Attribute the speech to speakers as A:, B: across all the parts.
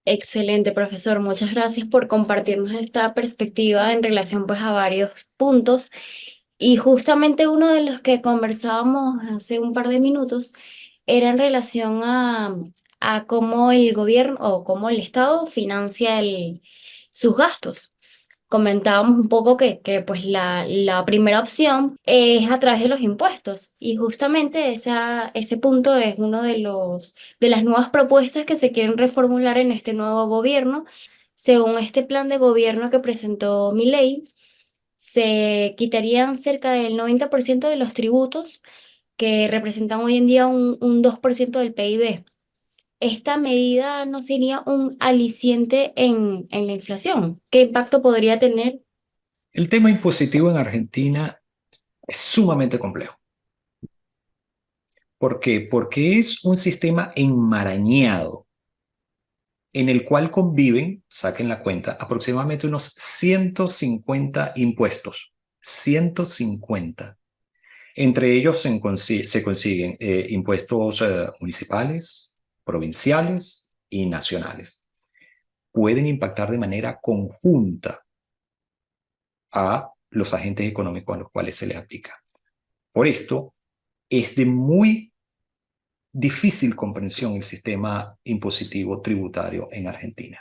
A: Excelente, profesor. Muchas gracias por compartirnos esta perspectiva en relación pues a varios puntos. Y justamente uno de los que conversábamos hace un par de minutos era en relación a cómo el gobierno o cómo el Estado financia sus gastos. Comentábamos un poco que pues la primera opción es a través de los impuestos y justamente ese punto es uno de las nuevas propuestas que se quieren reformular en este nuevo gobierno. Según este plan de gobierno que presentó Milei, se quitarían cerca del 90% de los tributos que representan hoy en día un 2% del PIB. ¿Esta medida no sería un aliciente en la inflación? ¿Qué impacto podría tener?
B: El tema impositivo en Argentina es sumamente complejo. ¿Por qué? Porque es un sistema enmarañado en el cual conviven, saquen la cuenta, aproximadamente unos 150 impuestos. 150. Entre ellos se consiguen impuestos municipales, provinciales y nacionales. Pueden impactar de manera conjunta a los agentes económicos a los cuales se les aplica. Por esto, es de muy difícil comprensión el sistema impositivo tributario en Argentina.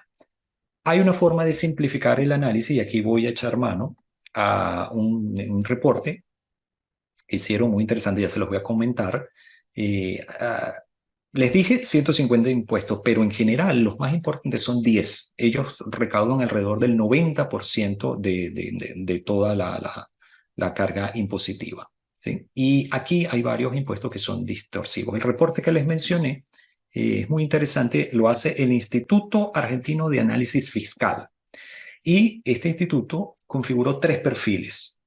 B: Hay una forma de simplificar el análisis y aquí voy a echar mano a un reporte que hicieron muy interesante, ya se los voy a comentar. Eh, uh, Les dije 150 impuestos, pero en general los más importantes son 10. Ellos recaudan alrededor del 90% de toda la carga impositiva. ¿Sí? Y aquí hay varios impuestos que son distorsivos. El reporte que les mencioné es muy interesante, lo hace el Instituto Argentino de Análisis Fiscal. Y este instituto configuró tres perfiles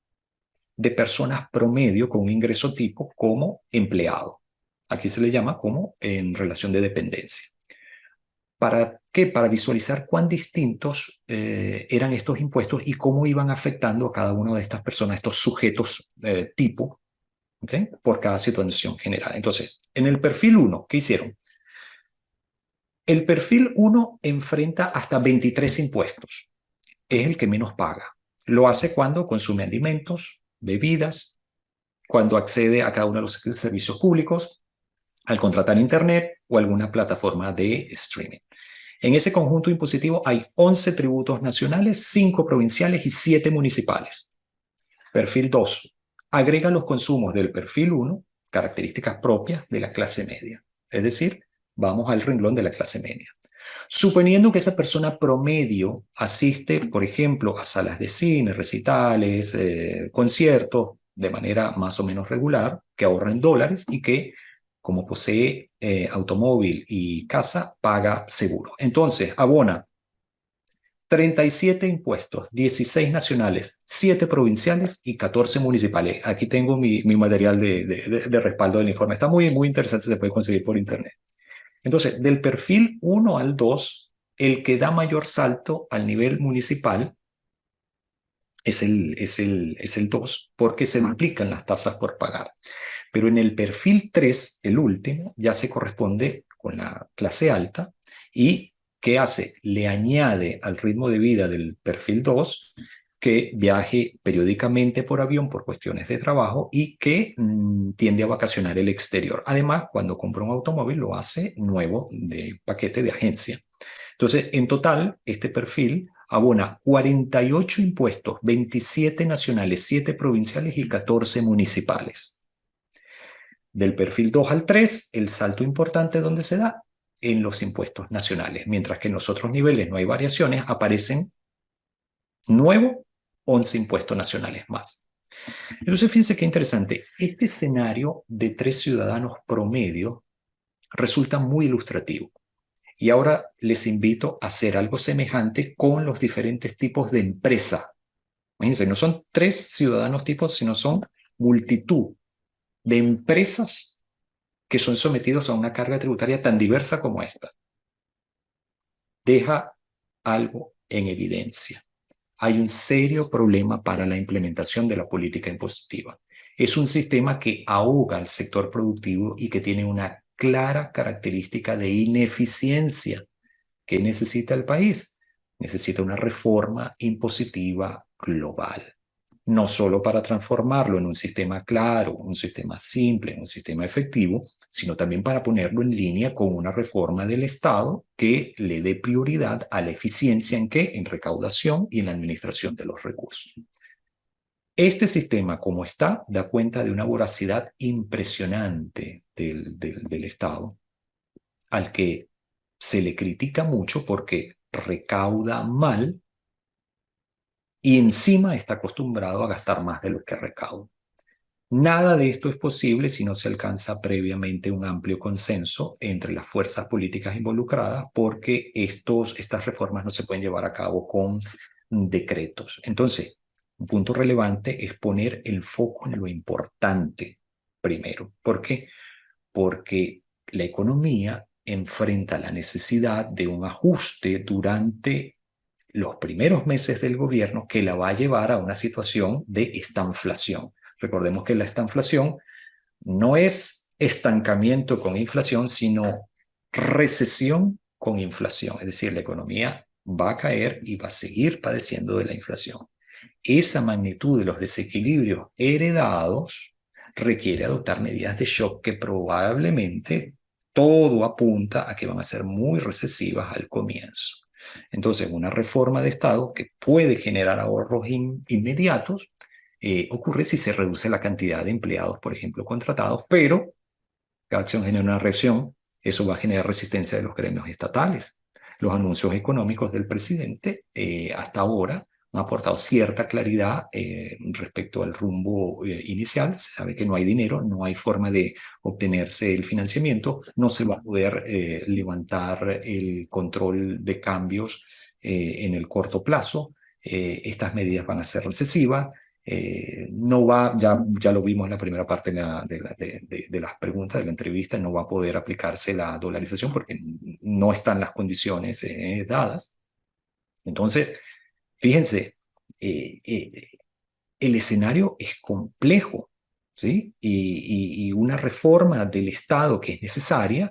B: de personas promedio con un ingreso tipo como empleado. Aquí se le llama como en relación de dependencia. ¿Para qué? Para visualizar cuán distintos eran estos impuestos y cómo iban afectando a cada una de estas personas, estos sujetos tipo, ¿okay? Por cada situación general. Entonces, en el perfil 1, ¿qué hicieron? El perfil 1 enfrenta hasta 23 impuestos. Es el que menos paga. Lo hace cuando consume alimentos, bebidas, cuando accede a cada uno de los servicios públicos, al contratar Internet o alguna plataforma de streaming. En ese conjunto impositivo hay 11 tributos nacionales, 5 provinciales y 7 municipales. Perfil 2. Agrega los consumos del perfil 1, características propias de la clase media. Es decir, vamos al renglón de la clase media. Suponiendo que esa persona promedio asiste, por ejemplo, a salas de cine, recitales, conciertos, de manera más o menos regular, que ahorra en dólares y que, como posee automóvil y casa, paga seguro. Entonces, abona 37 impuestos, 16 nacionales, 7 provinciales y 14 municipales. Aquí tengo mi material de respaldo del informe. Está muy, muy interesante, se puede conseguir por internet. Entonces, del perfil 1 al 2, el que da mayor salto al nivel municipal es el 2, porque se duplican las tasas por pagar. Pero en el perfil 3, el último, ya se corresponde con la clase alta y ¿qué hace? Le añade al ritmo de vida del perfil 2 que viaje periódicamente por avión por cuestiones de trabajo y que tiende a vacacionar el exterior. Además, cuando compra un automóvil lo hace nuevo de paquete de agencia. Entonces, en total, este perfil abona 48 impuestos, 27 nacionales, 7 provinciales y 14 municipales. Del perfil 2 al 3, el salto importante donde se da en los impuestos nacionales, mientras que en los otros niveles no hay variaciones, aparecen nuevo 11 impuestos nacionales más. Entonces, fíjense qué interesante. Este escenario de 3 ciudadanos promedio resulta muy ilustrativo. Y ahora les invito a hacer algo semejante con los diferentes tipos de empresa. Fíjense, no son 3 ciudadanos tipos, sino son multitud de empresas que son sometidos a una carga tributaria tan diversa como esta. Deja algo en evidencia. Hay un serio problema para la implementación de la política impositiva. Es un sistema que ahoga al sector productivo y que tiene una clara característica de ineficiencia. ¿Qué necesita el país? Necesita una reforma impositiva global. No solo para transformarlo en un sistema claro, un sistema simple, un sistema efectivo, sino también para ponerlo en línea con una reforma del Estado que le dé prioridad a la eficiencia en qué, en recaudación y en la administración de los recursos. Este sistema, como está, da cuenta de una voracidad impresionante del Estado, al que se le critica mucho porque recauda mal y encima está acostumbrado a gastar más de lo que recauda. Nada de esto es posible si no se alcanza previamente un amplio consenso entre las fuerzas políticas involucradas, porque estas reformas no se pueden llevar a cabo con decretos. Entonces, un punto relevante es poner el foco en lo importante primero. ¿Por qué? Porque la economía enfrenta la necesidad de un ajuste durante los primeros meses del gobierno que la va a llevar a una situación de estanflación. Recordemos que la estanflación no es estancamiento con inflación, sino recesión con inflación. Es decir, la economía va a caer y va a seguir padeciendo de la inflación. Esa magnitud de los desequilibrios heredados requiere adoptar medidas de shock que probablemente todo apunta a que van a ser muy recesivas al comienzo. Entonces, una reforma de Estado que puede generar ahorros inmediatos ocurre si se reduce la cantidad de empleados, por ejemplo, contratados, pero cada acción genera una reacción, eso va a generar resistencia de los gremios estatales. Los anuncios económicos del presidente hasta ahora han aportado cierta claridad respecto al rumbo inicial. Se sabe que no hay dinero, no hay forma de obtenerse el financiamiento, no se va a poder levantar el control de cambios en el corto plazo. Estas medidas van a ser recesivas. No va, ya lo vimos en la primera parte de las preguntas de la entrevista, no va a poder aplicarse la dolarización porque no están las condiciones dadas. Entonces, fíjense, eh, eh, el escenario es complejo, ¿sí? Y una reforma del Estado que es necesaria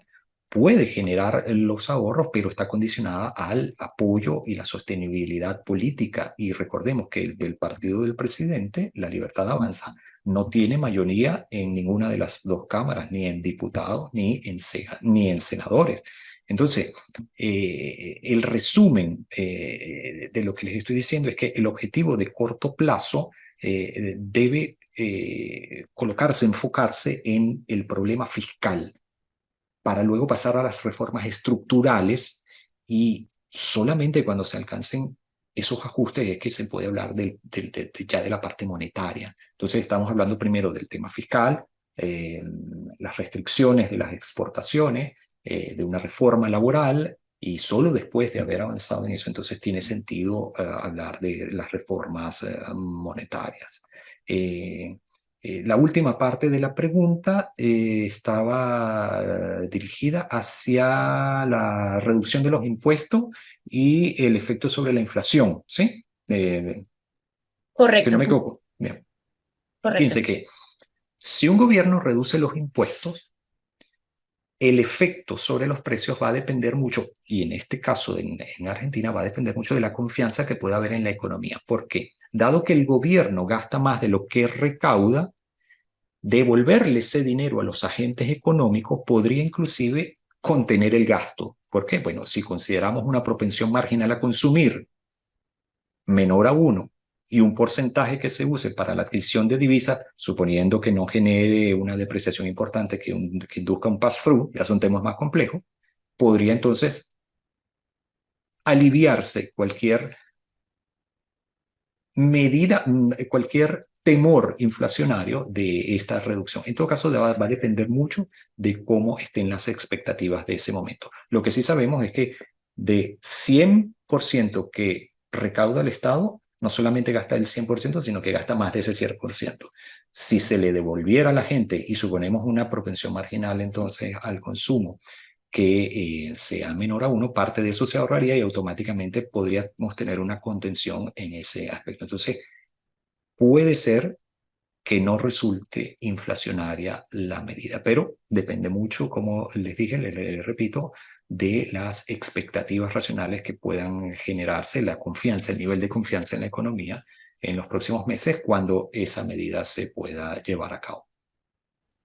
B: puede generar los ahorros, pero está condicionada al apoyo y la sostenibilidad política. Y recordemos que del partido del presidente, La Libertad Avanza, no tiene mayoría en ninguna de las dos cámaras, ni en diputados, ni en senadores. Entonces, el resumen de lo que les estoy diciendo es que el objetivo de corto plazo debe colocarse, enfocarse en el problema fiscal para luego pasar a las reformas estructurales y solamente cuando se alcancen esos ajustes es que se puede hablar ya de la parte monetaria. Entonces estamos hablando primero del tema fiscal, las restricciones de las exportaciones, de una reforma laboral y solo después de haber avanzado en eso entonces tiene sentido hablar de las reformas monetarias. La última parte de la pregunta estaba dirigida hacia la reducción de los impuestos y el efecto sobre la inflación, ¿sí? Que no
A: Correcto,
B: me equivoco. Bien.
A: correcto.
B: Fíjense que si un gobierno reduce los impuestos, el efecto sobre los precios va a depender mucho, y en este caso en Argentina va a depender mucho de la confianza que pueda haber en la economía. ¿Por qué? Dado que el gobierno gasta más de lo que recauda, devolverle ese dinero a los agentes económicos podría inclusive contener el gasto. ¿Por qué? Bueno, si consideramos una propensión marginal a consumir menor a 1 y un porcentaje que se use para la adquisición de divisas, suponiendo que no genere una depreciación importante que induzca un pass-through, ya son temas más complejos, podría entonces aliviarse cualquier medida, cualquier temor inflacionario de esta reducción. En todo caso, va a depender mucho de cómo estén las expectativas de ese momento. Lo que sí sabemos es que de 100% que recauda el Estado, no solamente gasta el 100%, sino que gasta más de ese 100%. Si se le devolviera a la gente y suponemos una propensión marginal entonces al consumo que sea menor a 1, parte de eso se ahorraría y automáticamente podríamos tener una contención en ese aspecto. Entonces, puede ser que no resulte inflacionaria la medida. Pero depende mucho, como les dije, les repito, de las expectativas racionales que puedan generarse, la confianza, el nivel de confianza en la economía en los próximos meses cuando esa medida se pueda llevar a cabo.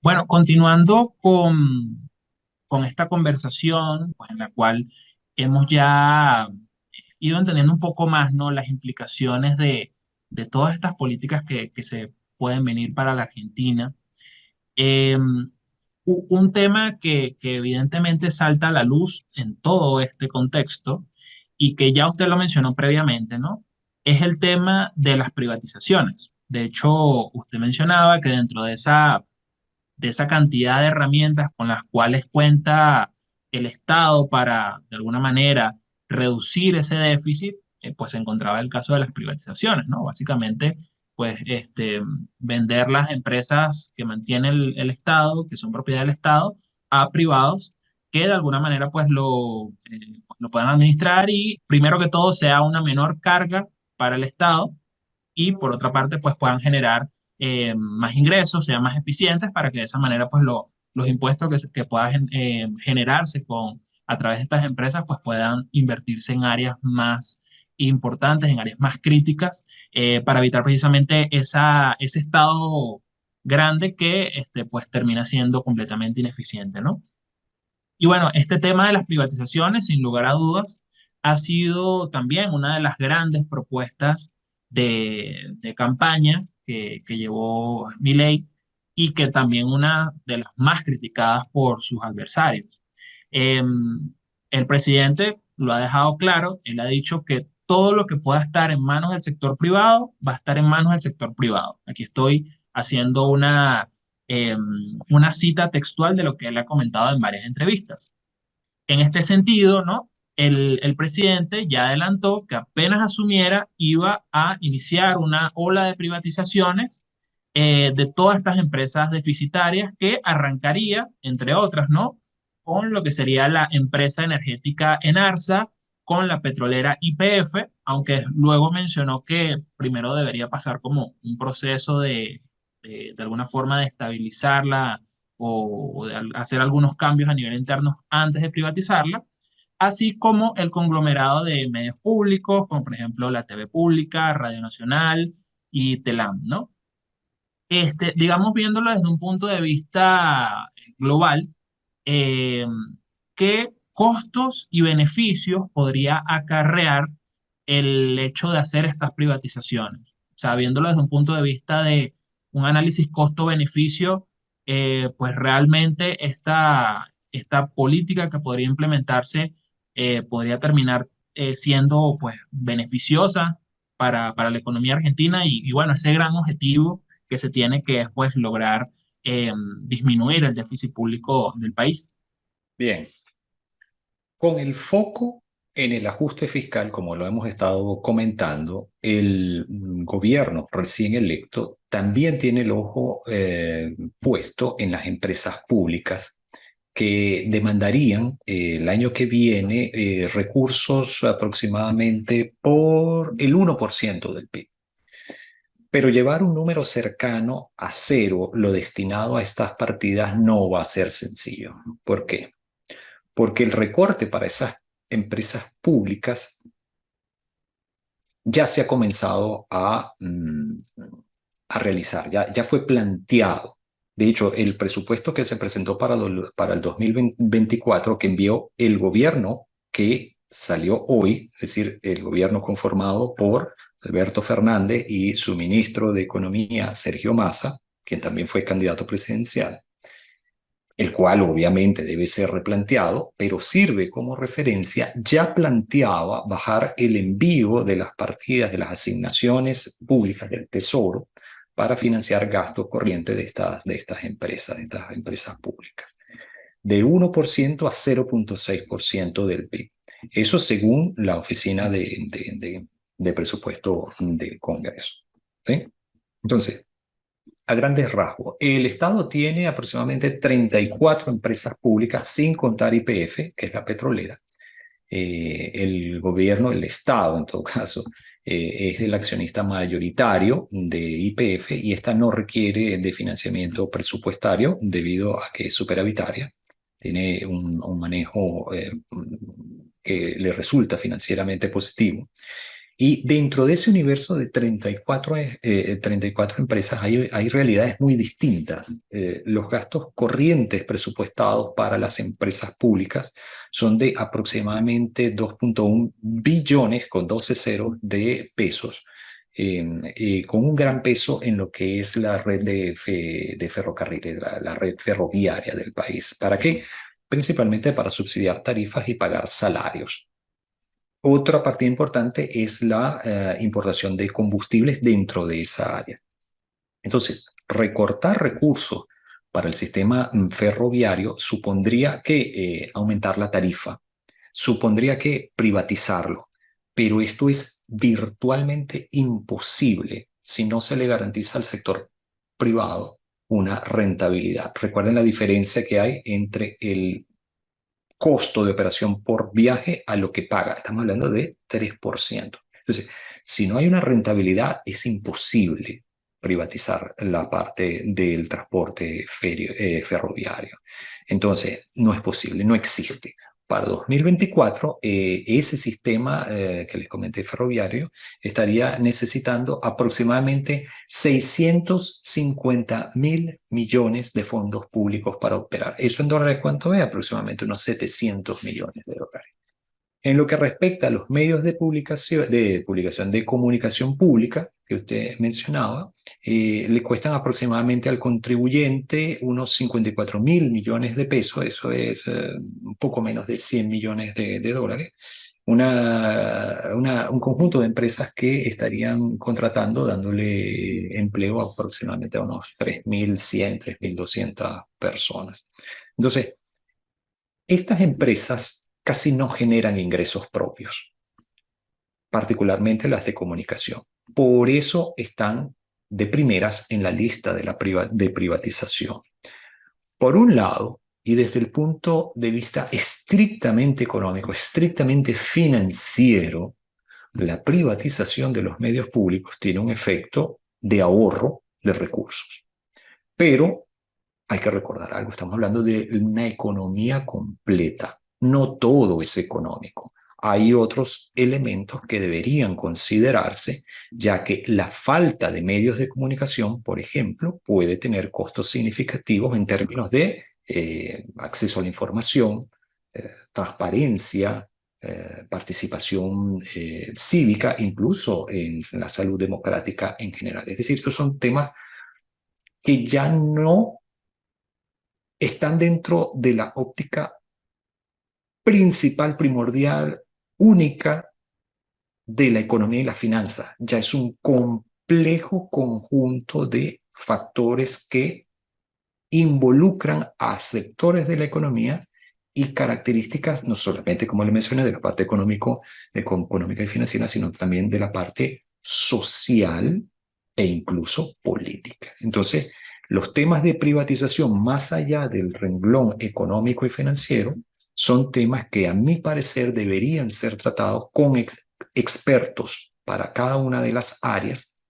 C: Bueno, continuando con esta conversación, pues, en la cual hemos ya ido entendiendo un poco más, ¿no? Las implicaciones de todas estas políticas que se pueden venir para la Argentina. Eh, un tema que evidentemente salta a la luz en todo este contexto y que ya usted lo mencionó previamente, ¿no? Es el tema de las privatizaciones. De hecho, usted mencionaba que dentro de esa cantidad de herramientas con las cuales cuenta el Estado para, de alguna manera, reducir ese déficit, pues se encontraba el caso de las privatizaciones, ¿no? Básicamente, pues, vender las empresas que mantiene el Estado, que son propiedad del Estado, a privados que de alguna manera, pues, lo puedan administrar y, primero que todo, sea una menor carga para el Estado y por otra parte pues puedan generar más ingresos, sean más eficientes para que de esa manera pues los impuestos que puedan generarse a través de estas empresas pues puedan invertirse en áreas más importantes, en áreas más críticas, para evitar precisamente ese estado grande que pues termina siendo completamente ineficiente, ¿no? Y bueno, este tema de las privatizaciones, sin lugar a dudas, ha sido también una de las grandes propuestas de campaña que llevó Milei y que también una de las más criticadas por sus adversarios. Eh, el presidente lo ha dejado claro, él ha dicho que todo lo que pueda estar en manos del sector privado va a estar en manos del sector privado. Aquí estoy haciendo eh, una cita textual de lo que él ha comentado en varias entrevistas. En este sentido, ¿no? El presidente ya adelantó que apenas asumiera iba a iniciar una ola de privatizaciones de todas estas empresas deficitarias que arrancaría, entre otras, ¿no? Con lo que sería la empresa energética Enarsa, con la petrolera YPF, aunque luego mencionó que primero debería pasar como un proceso de alguna forma de estabilizarla o de hacer algunos cambios a nivel interno antes de privatizarla, así como el conglomerado de medios públicos, como por ejemplo la TV Pública, Radio Nacional y Telam, ¿no? Digamos, viéndolo desde un punto de vista global, eh, ¿qué costos y beneficios podría acarrear el hecho de hacer estas privatizaciones? O sea, viéndolo desde un punto de vista de un análisis costo-beneficio, pues realmente esta política que podría implementarse podría terminar siendo pues beneficiosa para la economía argentina y bueno, ese gran objetivo que se tiene que es pues lograr disminuir el déficit público del país.
B: Bien, con el foco en el ajuste fiscal, como lo hemos estado comentando, el gobierno recién electo también tiene el ojo puesto en las empresas públicas que demandarían el año que viene recursos aproximadamente por el 1% del PIB. Pero llevar un número cercano a cero lo destinado a estas partidas no va a ser sencillo. ¿Por qué? Porque el recorte para esas empresas públicas ya se ha comenzado a realizar, ya fue planteado. De hecho, el presupuesto que se presentó para el 2024 que envió el gobierno que salió hoy, es decir, el gobierno conformado por Alberto Fernández y su ministro de Economía, Sergio Massa, quien también fue candidato presidencial, el cual obviamente debe ser replanteado, pero sirve como referencia, ya planteaba bajar el envío de las partidas de las asignaciones públicas del Tesoro para financiar gastos corrientes de estas empresas públicas, de 1% a 0,6% del PIB. Eso según la Oficina de Presupuesto del Congreso. ¿Sí? Entonces, a grandes rasgos, el Estado tiene aproximadamente 34 empresas públicas, sin contar YPF, que es la petrolera, El gobierno, el Estado en todo caso, es el accionista mayoritario de YPF y esta no requiere de financiamiento presupuestario debido a que es superavitaria, tiene un manejo que le resulta financieramente positivo. Y dentro de ese universo de 34 empresas hay realidades muy distintas. Los gastos corrientes presupuestados para las empresas públicas son de aproximadamente 2.1 billones con 12 ceros de pesos, con un gran peso en lo que es la red de ferrocarriles, la red ferroviaria del país. ¿Para qué? Principalmente para subsidiar tarifas y pagar salarios. Otra parte importante es la importación de combustibles dentro de esa área. Entonces, recortar recursos para el sistema ferroviario supondría que aumentar la tarifa, supondría que privatizarlo, pero esto es virtualmente imposible si no se le garantiza al sector privado una rentabilidad. Recuerden la diferencia que hay entre el costo de operación por viaje a lo que paga. Estamos hablando de 3%. Entonces, si no hay una rentabilidad, es imposible privatizar la parte del transporte ferroviario. Entonces, no es posible, no existe. Para 2024, ese sistema que les comenté ferroviario estaría necesitando aproximadamente 650.000 millones de fondos públicos para operar. ¿Eso en dólares cuánto es? Aproximadamente unos 700 millones de dólares. En lo que respecta a los medios de publicación de comunicación pública que usted mencionaba, le cuestan aproximadamente al contribuyente unos 54.000 millones de pesos, eso es un poco menos de 100 millones de dólares. Un conjunto de empresas que estarían contratando, dándole empleo aproximadamente a unos 3.100, 3.200 personas. Entonces, estas empresas casi no generan ingresos propios, particularmente las de comunicación. Por eso están de primeras en la lista de privatización. Por un lado, y desde el punto de vista estrictamente económico, estrictamente financiero, la privatización de los medios públicos tiene un efecto de ahorro de recursos. Pero hay que recordar algo, estamos hablando de una economía completa. No todo es económico. Hay otros elementos que deberían considerarse, ya que la falta de medios de comunicación, por ejemplo, puede tener costos significativos en términos de acceso a la información, transparencia, participación cívica, incluso en la salud democrática en general. Es decir, estos son temas que ya no están dentro de la óptica principal, primordial, única de la economía y la finanza. Ya es un complejo conjunto de factores que involucran a sectores de la economía y características, no solamente, como le mencioné, de la parte económica y financiera, sino también de la parte social e incluso política. Entonces, los temas de privatización, más allá del renglón económico y financiero, son temas que, a mi parecer, deberían ser tratados con expertos para cada una de las áreas,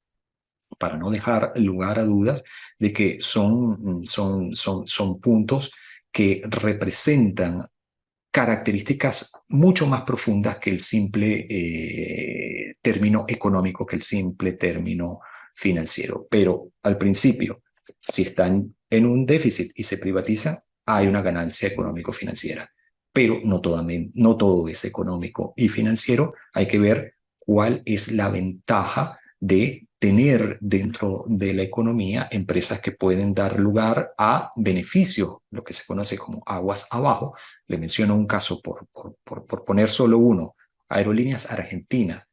B: para no dejar lugar a dudas de que son puntos que representan características mucho más profundas que el simple término económico, que el simple término financiero. Pero al principio, si están en un déficit y se privatizan, hay una ganancia económico-financiera. Pero no todo es económico y financiero. Hay que ver cuál es la ventaja de tener dentro de la economía empresas que pueden dar lugar a beneficios, lo que se conoce como aguas abajo. Le menciono un caso por poner solo uno: Aerolíneas Argentinas.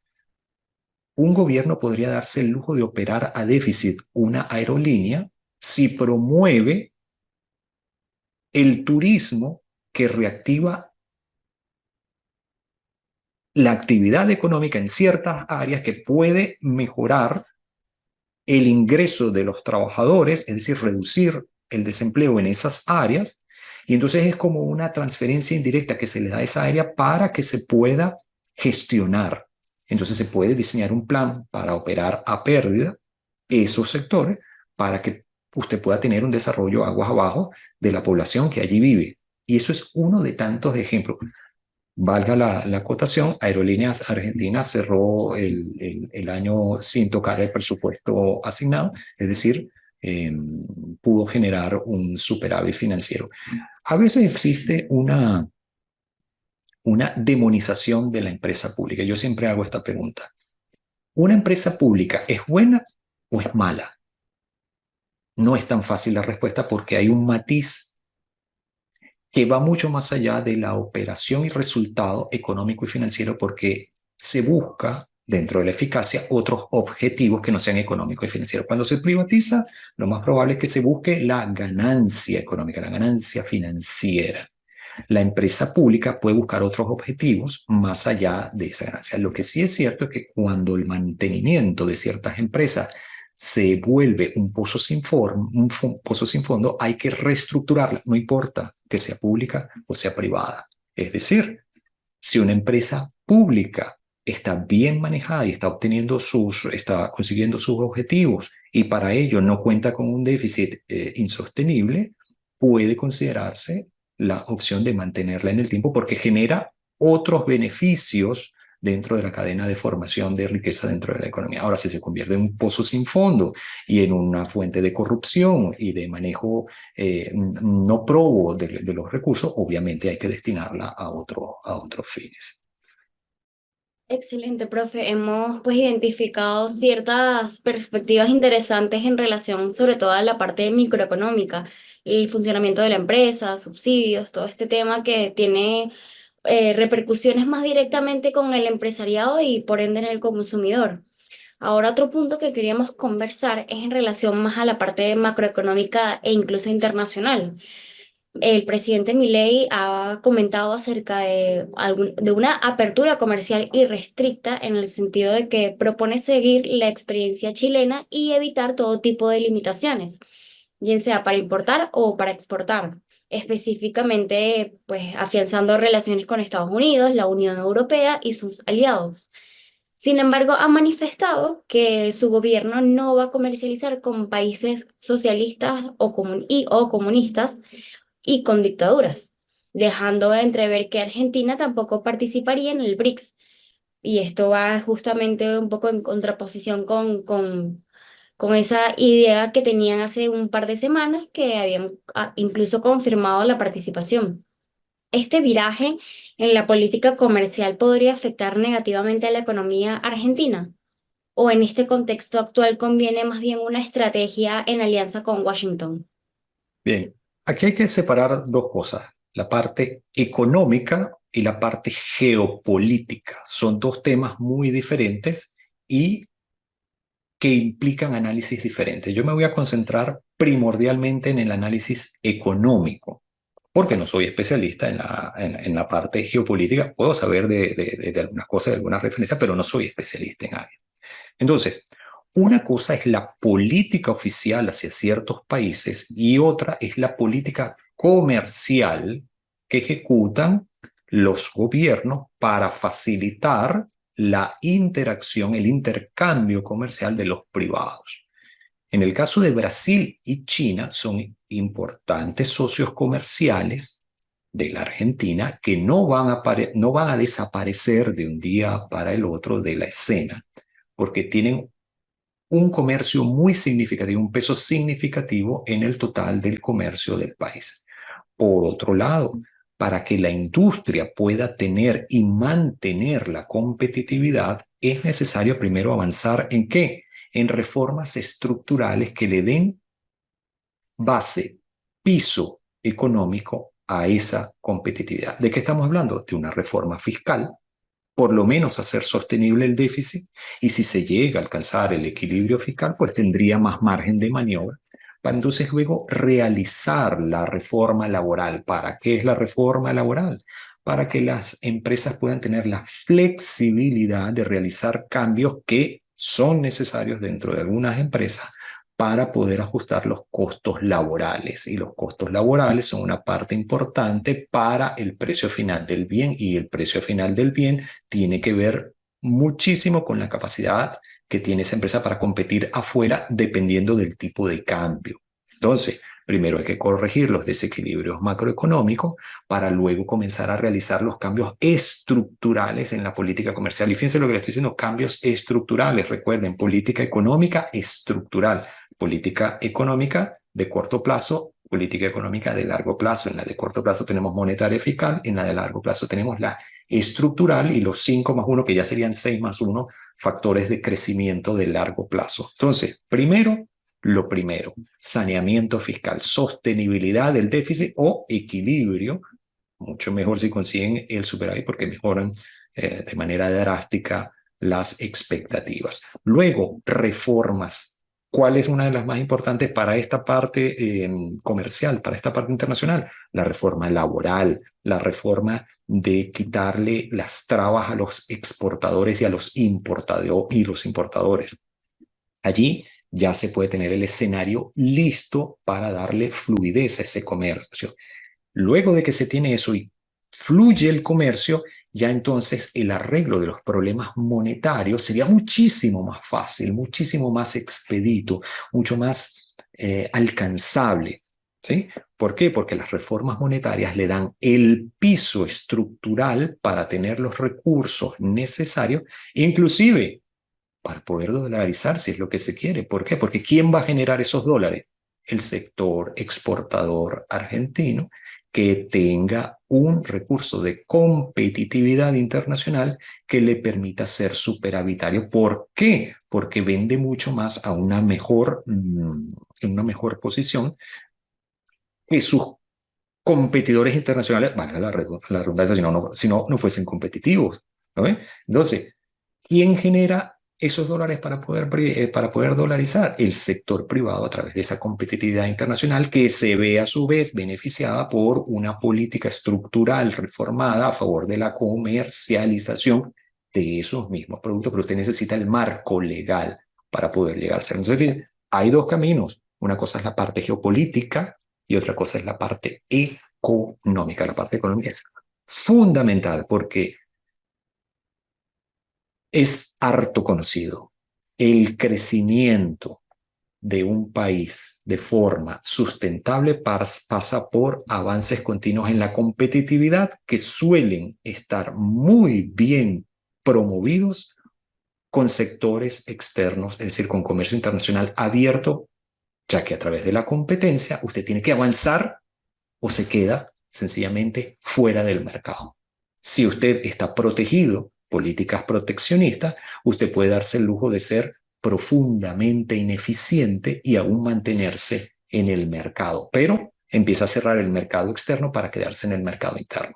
B: Un gobierno podría darse el lujo de operar a déficit una aerolínea si promueve el turismo que reactiva la actividad económica en ciertas áreas, que puede mejorar el ingreso de los trabajadores, es decir, reducir el desempleo en esas áreas, Y entonces es como una transferencia indirecta que se le da a esa área para que se pueda gestionar. Entonces se puede diseñar un plan para operar a pérdida esos sectores para que usted pueda tener un desarrollo aguas abajo de la población que allí vive. Y eso es uno de tantos ejemplos. Valga la acotación, Aerolíneas Argentinas cerró el año sin tocar el presupuesto asignado, es decir, eh, pudo generar un superávit financiero. A veces existe una demonización de la empresa pública. Yo siempre hago esta pregunta. ¿Una empresa pública es buena o es mala? No es tan fácil la respuesta porque hay un matiz que va mucho más allá de la operación y resultado económico y financiero porque se busca dentro de la eficacia otros objetivos que no sean económicos y financieros. Cuando se privatiza, lo más probable es que se busque la ganancia económica, la ganancia financiera. La empresa pública puede buscar otros objetivos más allá de esa ganancia. Lo que sí es cierto es que cuando el mantenimiento de ciertas empresas se vuelve un pozo sin pozo sin fondo, hay que reestructurarla, no importa que sea pública o sea privada. Es decir, si una empresa pública está bien manejada y está consiguiendo sus objetivos y para ello no cuenta con un déficit insostenible, puede considerarse la opción de mantenerla en el tiempo porque genera otros beneficios dentro de la cadena de formación de riqueza dentro de la economía. Ahora, si se convierte en un pozo sin fondo y en una fuente de corrupción y de manejo no probo de los recursos, obviamente hay que destinarla a otros fines.
A: Excelente, profe. Hemos pues identificado ciertas perspectivas interesantes en relación sobre todo a la parte microeconómica, el funcionamiento de la empresa, subsidios, todo este tema que tiene repercusiones más directamente con el empresariado y por ende en el consumidor. Ahora otro punto que queríamos conversar es en relación más a la parte macroeconómica e incluso internacional. El presidente Milei ha comentado acerca de una apertura comercial irrestricta en el sentido de que propone seguir la experiencia chilena y evitar todo tipo de limitaciones, bien sea para importar o para exportar, específicamente pues afianzando relaciones con Estados Unidos, la Unión Europea y sus aliados. Sin embargo, ha manifestado que su gobierno no va a comercializar con países socialistas o comunistas y con dictaduras, dejando de entrever que Argentina tampoco participaría en el BRICS. Y esto va justamente un poco en contraposición con esa idea que tenían hace un par de semanas que habían incluso confirmado la participación. Este viraje en la política comercial podría afectar negativamente a la economía argentina. ¿O en este contexto actual conviene más bien una estrategia en alianza con Washington?
B: Bien, aquí hay que separar dos cosas, la parte económica y la parte geopolítica. Son dos temas muy diferentes y que implican análisis diferentes. Yo me voy a concentrar primordialmente en el análisis económico, porque no soy especialista en la parte geopolítica. Puedo saber de algunas cosas, de algunas referencias, pero no soy especialista en área. Entonces, una cosa es la política oficial hacia ciertos países y otra es la política comercial que ejecutan los gobiernos para facilitar la interacción, el intercambio comercial de los privados. En el caso de Brasil y China son importantes socios comerciales de la Argentina que no van a desaparecer de un día para el otro de la escena, porque tienen un comercio muy significativo, un peso significativo en el total del comercio del país. Por otro lado, para que la industria pueda tener y mantener la competitividad, es necesario primero avanzar ¿en qué? En reformas estructurales que le den base, piso económico a esa competitividad. ¿De qué estamos hablando? De una reforma fiscal, por lo menos hacer sostenible el déficit, y si se llega a alcanzar el equilibrio fiscal, pues tendría más margen de maniobra para entonces luego realizar la reforma laboral. ¿Para qué es la reforma laboral? Para que las empresas puedan tener la flexibilidad de realizar cambios que son necesarios dentro de algunas empresas para poder ajustar los costos laborales. Y los costos laborales son una parte importante para el precio final del bien, y el precio final del bien tiene que ver muchísimo con la capacidad que tiene esa empresa para competir afuera dependiendo del tipo de cambio. Entonces, primero hay que corregir los desequilibrios macroeconómicos para luego comenzar a realizar los cambios estructurales en la política comercial. Y fíjense lo que le estoy diciendo, cambios estructurales. Recuerden, política económica estructural, política económica de corto plazo, política económica de largo plazo. En la de corto plazo tenemos monetaria fiscal, en la de largo plazo tenemos la estructural y los 5+1, que ya serían 6+1, factores de crecimiento de largo plazo. Entonces, primero, lo primero, saneamiento fiscal, sostenibilidad del déficit o equilibrio, mucho mejor si consiguen el superávit porque mejoran de manera drástica las expectativas. Luego, reformas. ¿Cuál es una de las más importantes para esta parte comercial, para esta parte internacional? La reforma laboral, la reforma de quitarle las trabas a los exportadores y a los importadores. Allí ya se puede tener el escenario listo para darle fluidez a ese comercio. Luego de que se tiene eso y fluye el comercio, ya entonces el arreglo de los problemas monetarios sería muchísimo más fácil, muchísimo más expedito, mucho más alcanzable. ¿Sí? ¿Por qué? Porque las reformas monetarias le dan el piso estructural para tener los recursos necesarios, inclusive para poder dolarizar si es lo que se quiere. ¿Por qué? Porque ¿quién va a generar esos dólares? El sector exportador argentino, que tenga un recurso de competitividad internacional que le permita ser superavitario. ¿Por qué? Porque vende mucho más a en una mejor posición que sus competidores internacionales, valga la redundancia, si no fuesen competitivos. ¿No ven? Entonces, ¿quién genera esos dólares para poder dolarizar? El sector privado a través de esa competitividad internacional, que se ve a su vez beneficiada por una política estructural reformada a favor de la comercialización de esos mismos productos, pero usted necesita el marco legal para poder llegar a ser. Entonces, hay dos caminos. Una cosa es la parte geopolítica y otra cosa es la parte económica. La parte económica es fundamental porque es harto conocido. El crecimiento de un país de forma sustentable pasa por avances continuos en la competitividad que suelen estar muy bien promovidos con sectores externos, es decir, con comercio internacional abierto, ya que a través de la competencia usted tiene que avanzar o se queda sencillamente fuera del mercado. Si usted está protegido, políticas proteccionistas, usted puede darse el lujo de ser profundamente ineficiente y aún mantenerse en el mercado, pero empieza a cerrar el mercado externo para quedarse en el mercado interno.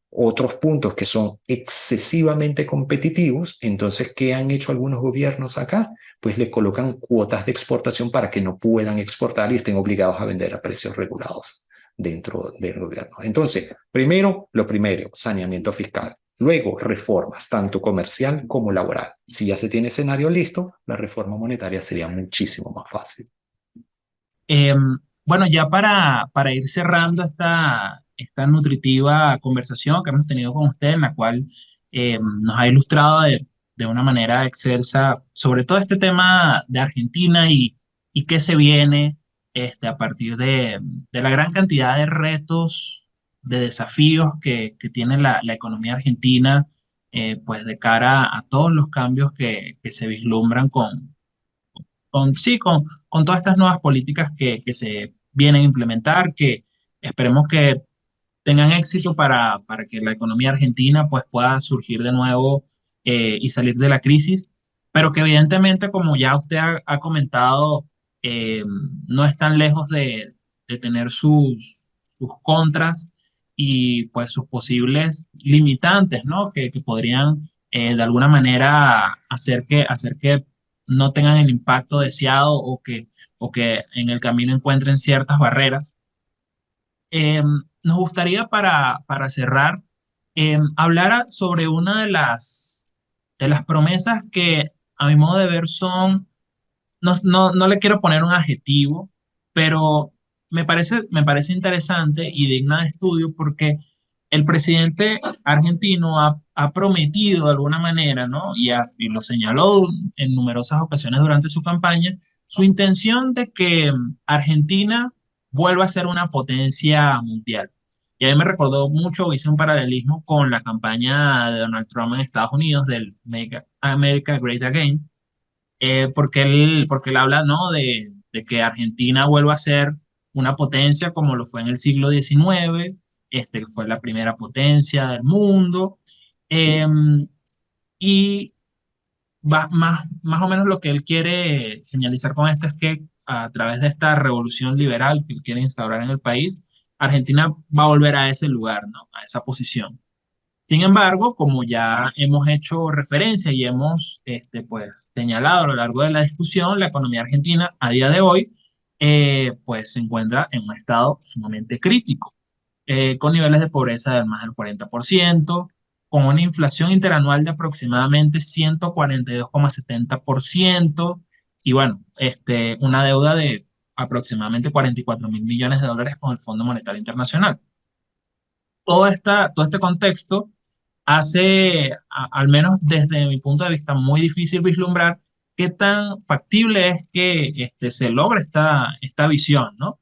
B: Otros puntos que son excesivamente competitivos, entonces, ¿qué han hecho algunos gobiernos acá? Pues le colocan cuotas de exportación para que no puedan exportar y estén obligados a vender a precios regulados dentro del gobierno. Entonces, lo primero, saneamiento fiscal. Luego, reformas, tanto comercial como laboral. Si ya se tiene escenario listo, la reforma monetaria sería muchísimo más fácil.
C: Eh, bueno, ya para ir cerrando esta nutritiva conversación que hemos tenido con usted, en la cual nos ha ilustrado de una manera excelsa sobre todo este tema de Argentina y qué se viene a partir de la gran cantidad de retos, de desafíos que tiene la economía argentina, pues de cara a todos los cambios que se vislumbran sí, con todas estas nuevas políticas que se vienen a implementar, que esperemos que tengan éxito para que la economía argentina pues, pueda surgir de nuevo y salir de la crisis, pero que evidentemente, como ya usted ha comentado, eh, no están lejos de tener sus contras y pues sus posibles limitantes, ¿no? Que podrían de alguna manera hacer que no tengan el impacto deseado o que en el camino encuentren ciertas barreras. Nos gustaría para cerrar hablar sobre una de las promesas que a mi modo de ver son no le quiero poner un adjetivo, pero me parece interesante y digna de estudio porque el presidente argentino ha prometido de alguna manera, ¿no? Y lo señaló en numerosas ocasiones durante su campaña, su intención de que Argentina vuelva a ser una potencia mundial. Y a mí me recordó mucho, hice un paralelismo con la campaña de Donald Trump en Estados Unidos del Make America Great Again, porque él habla, ¿no? de que Argentina vuelva a ser una potencia como lo fue en el siglo XIX, que fue la primera potencia del mundo, eh, y más o menos lo que él quiere señalizar con esto es que a través de esta revolución liberal que él quiere instaurar en el país, Argentina va a volver a ese lugar, ¿no? A esa posición. Sin embargo, como ya hemos hecho referencia y hemos pues, señalado a lo largo de la discusión, la economía argentina a día de hoy pues, se encuentra en un estado sumamente crítico, con niveles de pobreza de más del 40%, con una inflación interanual de aproximadamente 142,70% y bueno, una deuda de aproximadamente 44.000 millones de dólares con el Fondo Monetario Internacional. Todo este contexto hace, al menos desde mi punto de vista, muy difícil vislumbrar qué tan factible es que se logre esta visión, ¿no?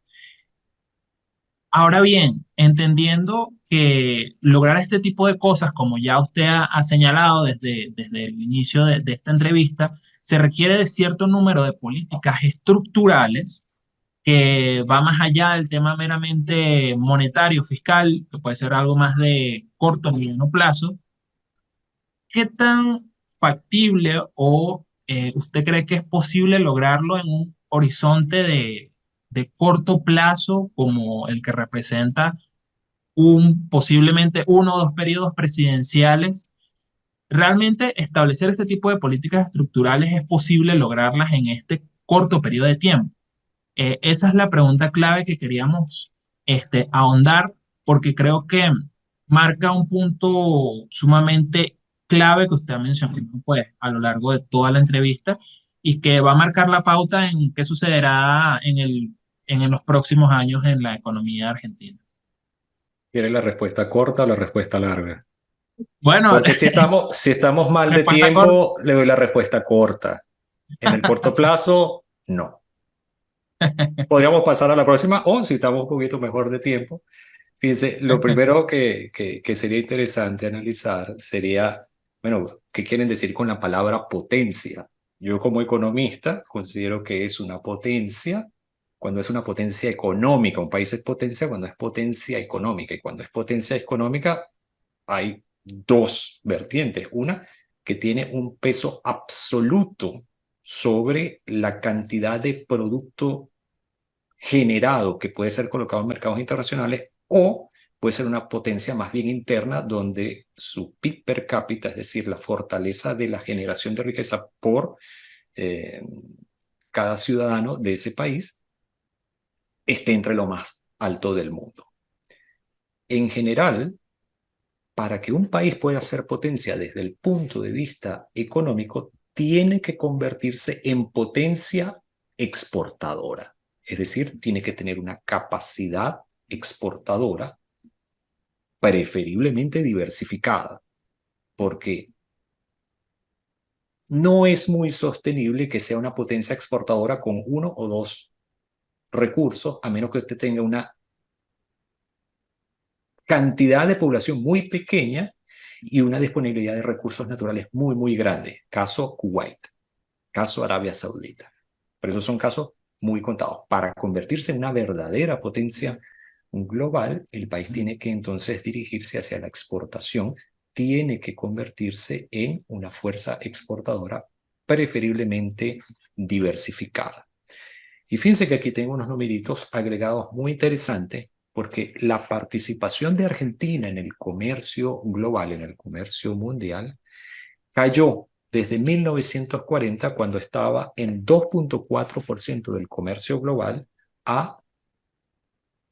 C: Ahora bien, entendiendo que lograr este tipo de cosas, como ya usted ha señalado desde el inicio de esta entrevista, se requiere de cierto número de políticas estructurales que va más allá del tema meramente monetario, fiscal, que puede ser algo más de corto o mediano plazo. ¿Qué tan factible o usted cree que es posible lograrlo en un horizonte de corto plazo como el que representa posiblemente uno o dos periodos presidenciales? ¿Realmente establecer este tipo de políticas estructurales es posible lograrlas en este corto periodo de tiempo? Esa es la pregunta clave que queríamos ahondar, porque creo que marca un punto sumamente clave que usted ha mencionado pues, a lo largo de toda la entrevista y que va a marcar la pauta en qué sucederá en los próximos años en la economía argentina.
B: ¿Quiere la respuesta corta o la respuesta larga?
C: Bueno,
B: Porque si estamos mal de
C: respuesta corta.
B: tiempo, le doy la respuesta corta. En el corto plazo, no. Podríamos pasar a la próxima, o si estamos un poquito mejor de tiempo. Fíjense, lo primero que sería interesante analizar sería, bueno, ¿qué quieren decir con la palabra potencia? Yo como economista considero que es una potencia cuando es una potencia económica. Un país es potencia cuando es potencia económica. Y cuando es potencia económica hay dos vertientes. Una, que tiene un peso absoluto sobre la cantidad de producto generado que puede ser colocado en mercados internacionales, o puede ser una potencia más bien interna donde su PIB per cápita, es decir, la fortaleza de la generación de riqueza por eh, cada ciudadano de ese país, esté entre lo más alto del mundo. En general, para que un país pueda ser potencia desde el punto de vista económico, tiene que convertirse en potencia exportadora. Es decir, tiene que tener una capacidad exportadora preferiblemente diversificada, porque no es muy sostenible que sea una potencia exportadora con uno o dos recursos, a menos que usted tenga una cantidad de población muy pequeña y una disponibilidad de recursos naturales muy, muy grande. Caso Kuwait, caso Arabia Saudita. Pero esos son casos muy contados. Para convertirse en una verdadera potencia global, el país tiene que entonces dirigirse hacia la exportación, tiene que convertirse en una fuerza exportadora preferiblemente diversificada. Y fíjense que aquí tengo unos numeritos agregados muy interesantes, porque la participación de Argentina en el comercio global, en el comercio mundial, cayó desde 1940, cuando estaba en 2,4% del comercio global, a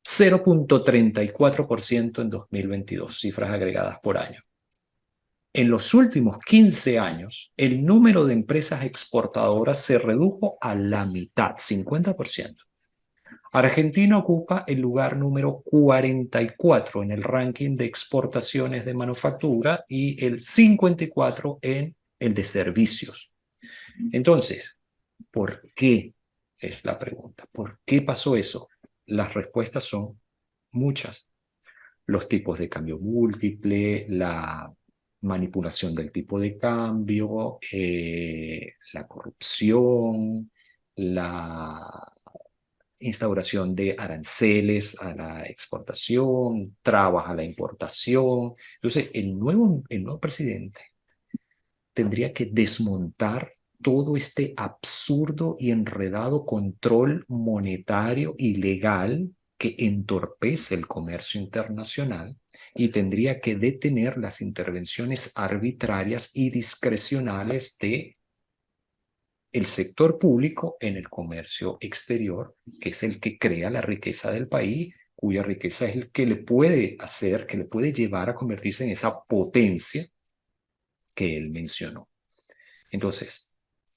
B: 0,34% en 2022, cifras agregadas por año. En los últimos 15 años, el número de empresas exportadoras se redujo a la mitad, 50%. Argentina ocupa el lugar número 44 en el ranking de exportaciones de manufactura y el 54 en el de servicios. Entonces, ¿por qué? Es la pregunta. ¿Por qué pasó eso? Las respuestas son muchas. Los tipos de cambio múltiple, la manipulación del tipo de cambio, la corrupción, la instauración de aranceles a la exportación, trabas a la importación. Entonces, el nuevo presidente tendría que desmontar todo este absurdo y enredado control monetario y legal que entorpece el comercio internacional y tendría que detener las intervenciones arbitrarias y discrecionales de el sector público en el comercio exterior, que es el que crea la riqueza del país, cuya riqueza es el que le puede hacer, que le puede llevar a convertirse en esa potencia que él mencionó. Entonces,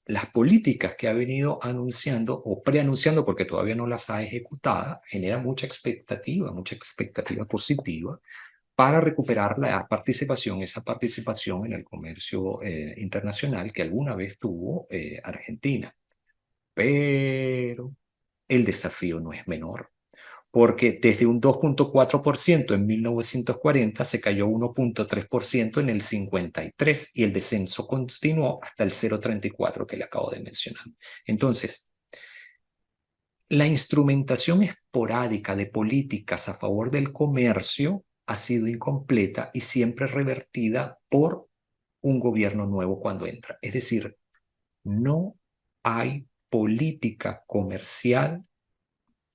B: las políticas que ha venido anunciando o preanunciando, porque todavía no las ha ejecutado, generan mucha expectativa positiva para recuperar esa participación en el comercio internacional que alguna vez tuvo Argentina. Pero el desafío no es menor, porque desde un 2,4% en 1940 se cayó a 1,3% en el 53 y el descenso continuó hasta el 0,34 que le acabo de mencionar. Entonces, la instrumentación esporádica de políticas a favor del comercio ha sido incompleta y siempre revertida por un gobierno nuevo cuando entra. Es decir, no hay política comercial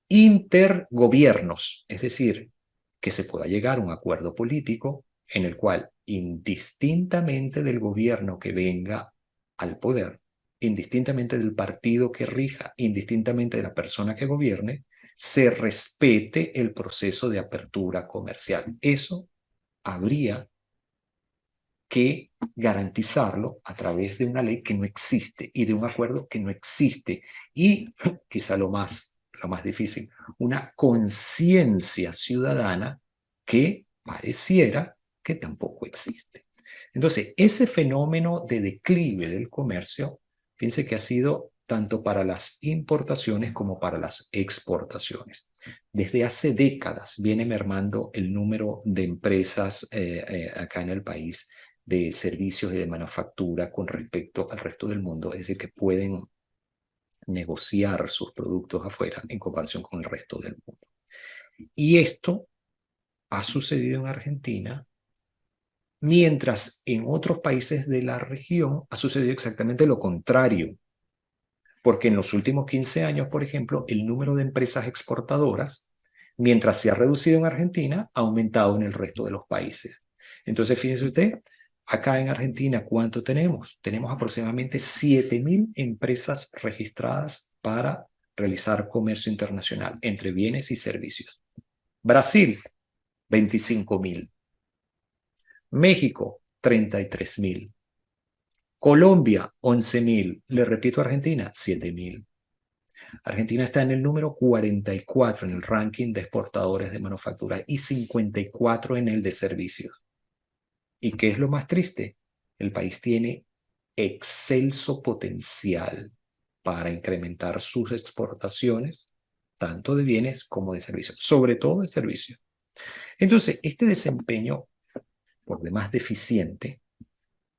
B: intergobiernos, es decir, que se pueda llegar a un acuerdo político en el cual, indistintamente del gobierno que venga al poder, indistintamente del partido que rija, indistintamente de la persona que gobierne, se respete el proceso de apertura comercial. Eso habría que garantizarlo a través de una ley que no existe y de un acuerdo que no existe. Y quizá lo más difícil, una conciencia ciudadana que pareciera que tampoco existe. Entonces, ese fenómeno de declive del comercio, fíjense que ha sido tanto para las importaciones como para las exportaciones. Desde hace décadas viene mermando el número de empresas acá en el país de servicios y de manufactura con respecto al resto del mundo, es decir, que pueden negociar sus productos afuera en comparación con el resto del mundo. Y esto ha sucedido en Argentina, mientras en otros países de la región ha sucedido exactamente lo contrario, porque en los últimos 15 años, por ejemplo, el número de empresas exportadoras, mientras se ha reducido en Argentina, ha aumentado en el resto de los países. Entonces, fíjese usted, acá en Argentina, ¿cuánto tenemos? Tenemos aproximadamente 7.000 empresas registradas para realizar comercio internacional entre bienes y servicios. Brasil, 25.000. México, 33.000. Colombia, 11.000. Le repito, Argentina, 7.000. Argentina está en el número 44 en el ranking de exportadores de manufactura y 54 en el de servicios. ¿Y qué es lo más triste? El país tiene excelso potencial para incrementar sus exportaciones, tanto de bienes como de servicios, sobre todo de servicios. Entonces, este desempeño, por demás deficiente,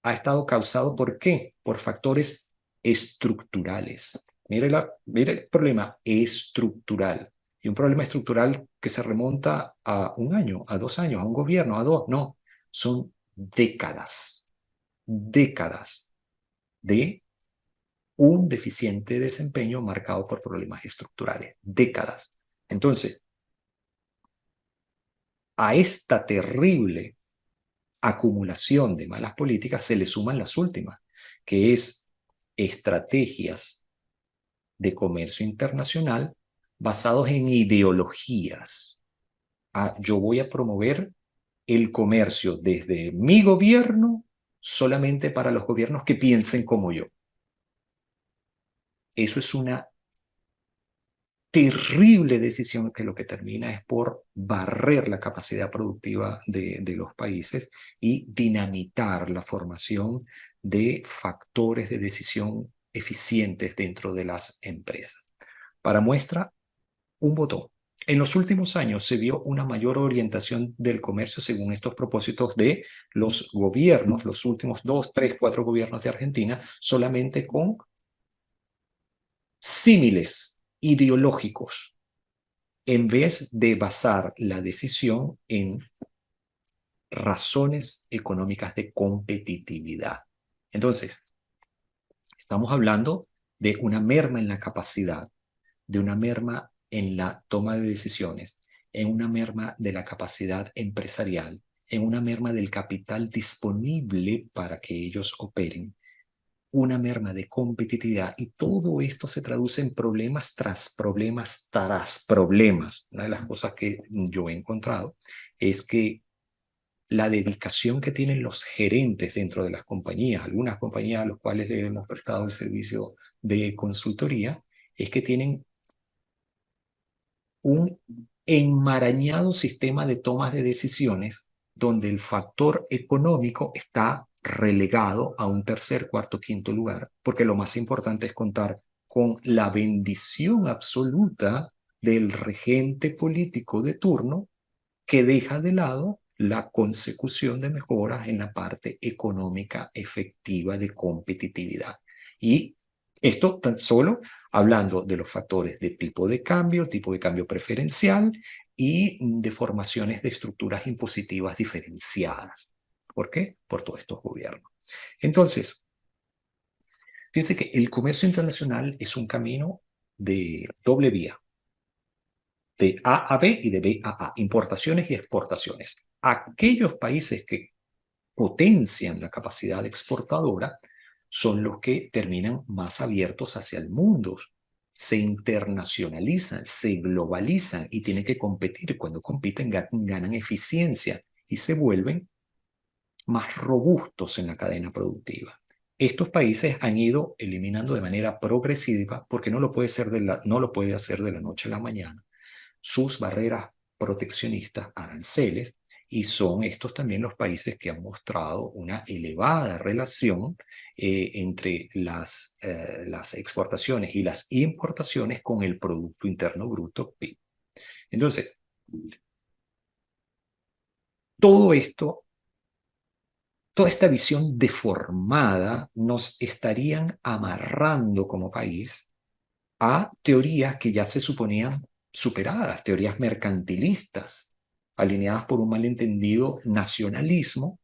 B: ha estado causado ¿por qué? Por factores estructurales. Mire el problema estructural. Y un problema estructural que se remonta a un año, a 2 años, a un gobierno, a dos. No, son décadas de un deficiente desempeño marcado por problemas estructurales. Décadas. Entonces, a esta terrible acumulación de malas políticas se le suman las últimas, que es estrategias de comercio internacional basados en ideologías. Yo voy a promover el comercio desde mi gobierno solamente para los gobiernos que piensen como yo. Eso es una terrible decisión que lo que termina es por barrer la capacidad productiva de los países y dinamitar la formación de factores de decisión eficientes dentro de las empresas. Para muestra, un botón. En los últimos años se vio una mayor orientación del comercio según estos propósitos de los gobiernos, los últimos 2, 3, 4 gobiernos de Argentina, solamente con símiles ideológicos, en vez de basar la decisión en razones económicas de competitividad. Entonces, estamos hablando de una merma en la capacidad, de una merma en la toma de decisiones, en una merma de la capacidad empresarial, en una merma del capital disponible para que ellos operen, una merma de competitividad, y todo esto se traduce en problemas tras problemas tras problemas. Una de las cosas que yo he encontrado es que la dedicación que tienen los gerentes dentro de las compañías, algunas compañías a las cuales le hemos prestado el servicio de consultoría, es que tienen un enmarañado sistema de tomas de decisiones donde el factor económico está relegado a un tercer, cuarto, quinto lugar, porque lo más importante es contar con la bendición absoluta del regente político de turno, que deja de lado la consecución de mejoras en la parte económica efectiva de competitividad. Y esto tan solo hablando de los factores de tipo de cambio preferencial y de formaciones de estructuras impositivas diferenciadas. ¿Por qué? Por todos estos gobiernos. Entonces, fíjense que el comercio internacional es un camino de doble vía, de A a B y de B a A, importaciones y exportaciones. Aquellos países que potencian la capacidad exportadora son los que terminan más abiertos hacia el mundo, se internacionalizan, se globalizan y tienen que competir. Cuando compiten ganan eficiencia y se vuelven más robustos en la cadena productiva. Estos países han ido eliminando de manera progresiva, porque no lo puede hacer de la noche a la mañana, sus barreras proteccionistas, aranceles, y son estos también los países que han mostrado una elevada relación entre las exportaciones y las importaciones con el Producto Interno Bruto, PIB. Entonces, todo esto, toda esta visión deformada nos estarían amarrando como país a teorías que ya se suponían superadas, teorías mercantilistas, alineadas por un malentendido nacionalismo,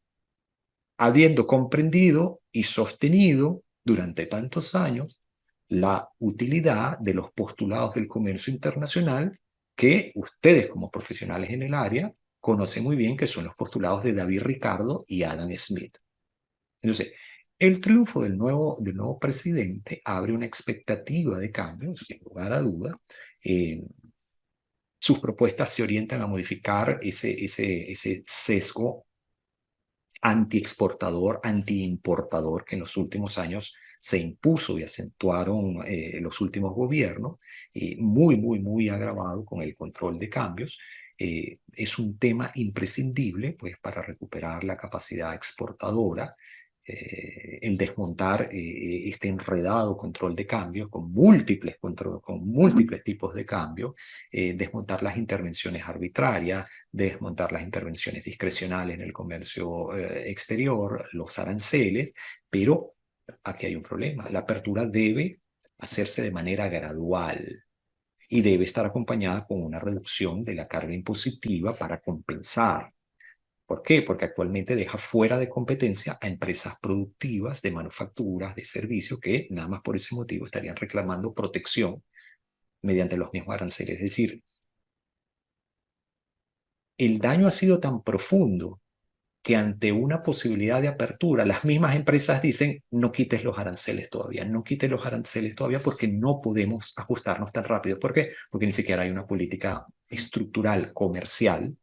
B: habiendo comprendido y sostenido durante tantos años la utilidad de los postulados del comercio internacional, que ustedes como profesionales en el área conocen muy bien, que son los postulados de David Ricardo y Adam Smith. Entonces, el triunfo del nuevo presidente abre una expectativa de cambio, sin lugar a duda. Sus propuestas se orientan a modificar ese sesgo anti-exportador, anti-importador que en los últimos años se impuso y acentuaron los últimos gobiernos, muy agravado con el control de cambios. Es un tema imprescindible pues, para recuperar la capacidad exportadora, el desmontar este enredado control de cambios con múltiples tipos de cambio, desmontar las intervenciones arbitrarias, desmontar las intervenciones discrecionales en el comercio exterior, los aranceles, pero aquí hay un problema. La apertura debe hacerse de manera gradual y debe estar acompañada con una reducción de la carga impositiva para compensar. ¿Por qué? Porque actualmente deja fuera de competencia a empresas productivas de manufacturas, de servicios, que nada más por ese motivo estarían reclamando protección mediante los mismos aranceles. Es decir, el daño ha sido tan profundo que ante una posibilidad de apertura, las mismas empresas dicen, no quites los aranceles todavía, no quites los aranceles todavía porque no podemos ajustarnos tan rápido. ¿Por qué? Porque ni siquiera hay una política estructural, comercial,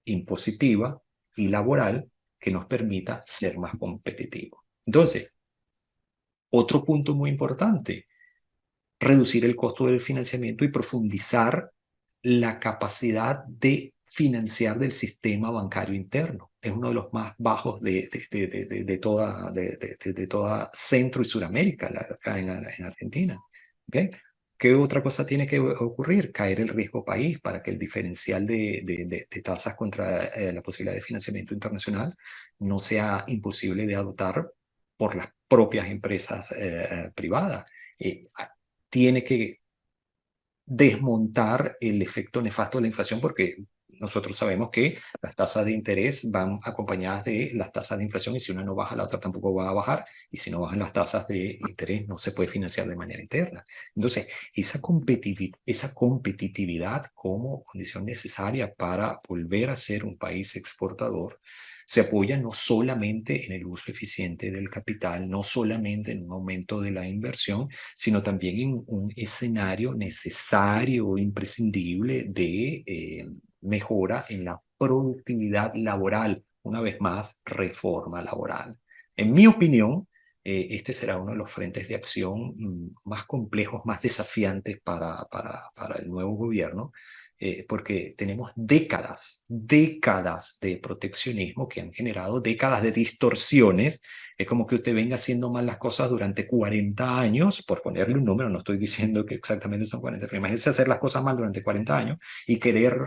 B: impositiva y laboral que nos permita ser más competitivos. Entonces, otro punto muy importante, reducir el costo del financiamiento y profundizar la capacidad de financiar del sistema bancario interno. Es uno de los más bajos de toda Centro y Suramérica, acá en Argentina. ¿Okay? ¿Qué otra cosa tiene que ocurrir? Caer el riesgo país para que el diferencial de tasas contra la posibilidad de financiamiento internacional no sea imposible de adoptar por las propias empresas privadas. Tiene que desmontar el efecto nefasto de la inflación porque nosotros sabemos que las tasas de interés van acompañadas de las tasas de inflación y si una no baja, la otra tampoco va a bajar y si no bajan las tasas de interés no se puede financiar de manera interna. Entonces, esa competitividad como condición necesaria para volver a ser un país exportador se apoya no solamente en el uso eficiente del capital, no solamente en un aumento de la inversión, sino también en un escenario necesario, imprescindible de mejora en la productividad laboral. Una vez más, reforma laboral. En mi opinión, este será uno de los frentes de acción más complejos, más desafiantes para el nuevo gobierno, porque tenemos décadas de proteccionismo que han generado décadas de distorsiones. Es como que usted venga haciendo mal las cosas durante 40 años, por ponerle un número, no estoy diciendo que exactamente son 40, pero imagínense hacer las cosas mal durante 40 años y querer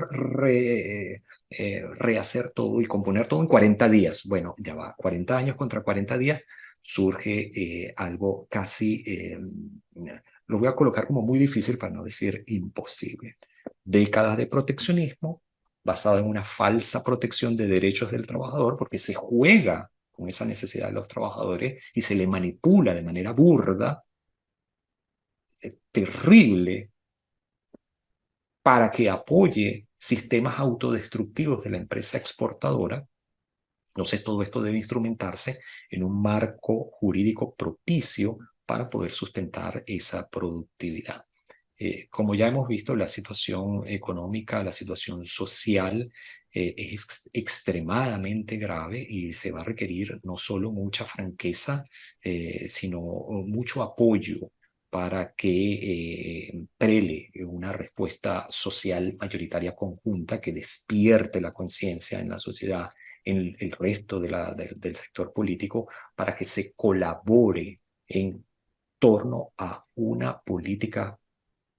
B: rehacer todo y componer todo en 40 días. Bueno, ya va, 40 años contra 40 días surge algo casi, lo voy a colocar como muy difícil para no decir imposible. Décadas de proteccionismo basado en una falsa protección de derechos del trabajador porque se juega con esa necesidad de los trabajadores y se le manipula de manera burda, terrible, para que apoye sistemas autodestructivos de la empresa exportadora. Entonces, todo esto debe instrumentarse en un marco jurídico propicio para poder sustentar esa productividad. Como ya hemos visto, la situación económica, la situación social es extremadamente grave y se va a requerir no solo mucha franqueza, sino mucho apoyo para que prele una respuesta social mayoritaria conjunta que despierte la conciencia en la sociedad, en el resto del sector político, para que se colabore en torno a una política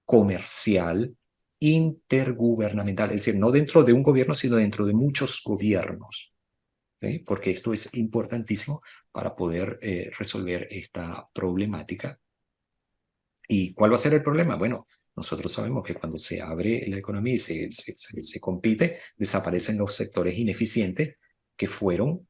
B: comercial intergubernamental, es decir, no dentro de un gobierno, sino dentro de muchos gobiernos, ¿sí? Porque esto es importantísimo para poder resolver esta problemática. ¿Y cuál va a ser el problema? Bueno, nosotros sabemos que cuando se abre la economía y se compite, desaparecen los sectores ineficientes que fueron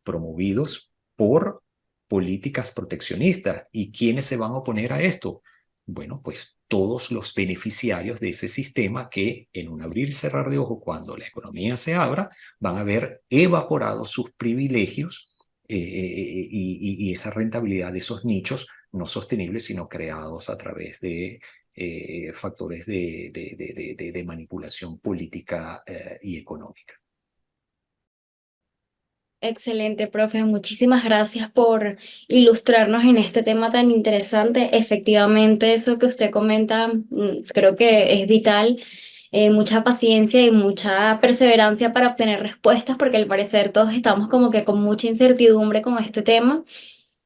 B: promovidos por políticas proteccionistas. ¿Y quiénes se van a oponer a esto? Bueno, pues todos los beneficiarios de ese sistema que en un abrir y cerrar de ojos, cuando la economía se abra, van a ver evaporados sus privilegios y esa rentabilidad de esos nichos no sostenibles, sino creados a través de factores de manipulación política y económica.
A: Excelente, profe. Muchísimas gracias por ilustrarnos en este tema tan interesante. Efectivamente, eso que usted comenta, creo que es vital. Mucha paciencia y mucha perseverancia para obtener respuestas, porque al parecer todos estamos como que con mucha incertidumbre con este tema,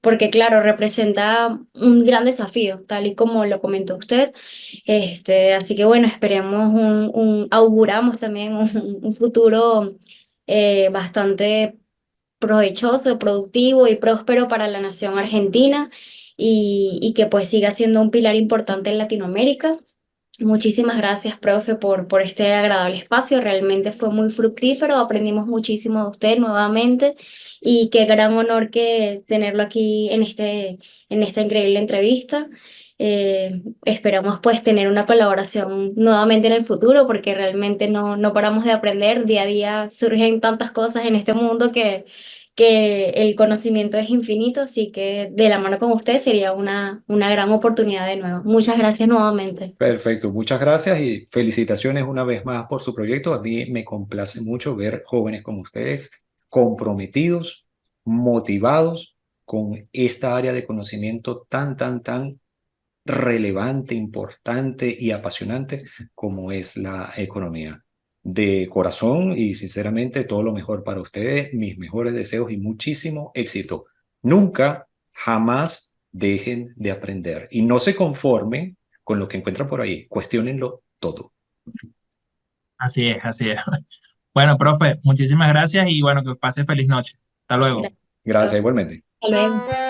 A: porque claro, representa un gran desafío, tal y como lo comentó usted. Así que bueno, esperemos auguramos también un futuro bastante provechoso, productivo y próspero para la nación argentina y que pues siga siendo un pilar importante en Latinoamérica. Muchísimas gracias, profe, por este agradable espacio. Realmente fue muy fructífero. Aprendimos muchísimo de usted nuevamente y qué gran honor que tenerlo aquí en esta increíble entrevista. Esperamos pues tener una colaboración nuevamente en el futuro porque realmente no paramos de aprender. Día a día surgen tantas cosas en este mundo que el conocimiento es infinito, así que de la mano con usted sería una gran oportunidad de nuevo. Muchas gracias nuevamente.
B: Perfecto, muchas gracias y felicitaciones una vez más por su proyecto. A mí me complace mucho ver jóvenes como ustedes comprometidos, motivados con esta área de conocimiento tan relevante, importante y apasionante como es la economía. De corazón y sinceramente, todo lo mejor para ustedes, mis mejores deseos y muchísimo éxito. Nunca, jamás dejen de aprender y no se conformen con lo que encuentran por ahí. Cuestiónenlo todo.
C: Así es, así es. Bueno, profe, muchísimas gracias y bueno, que pase feliz noche. Hasta luego.
B: Gracias
A: Gracias.
B: igualmente.
A: Hasta luego.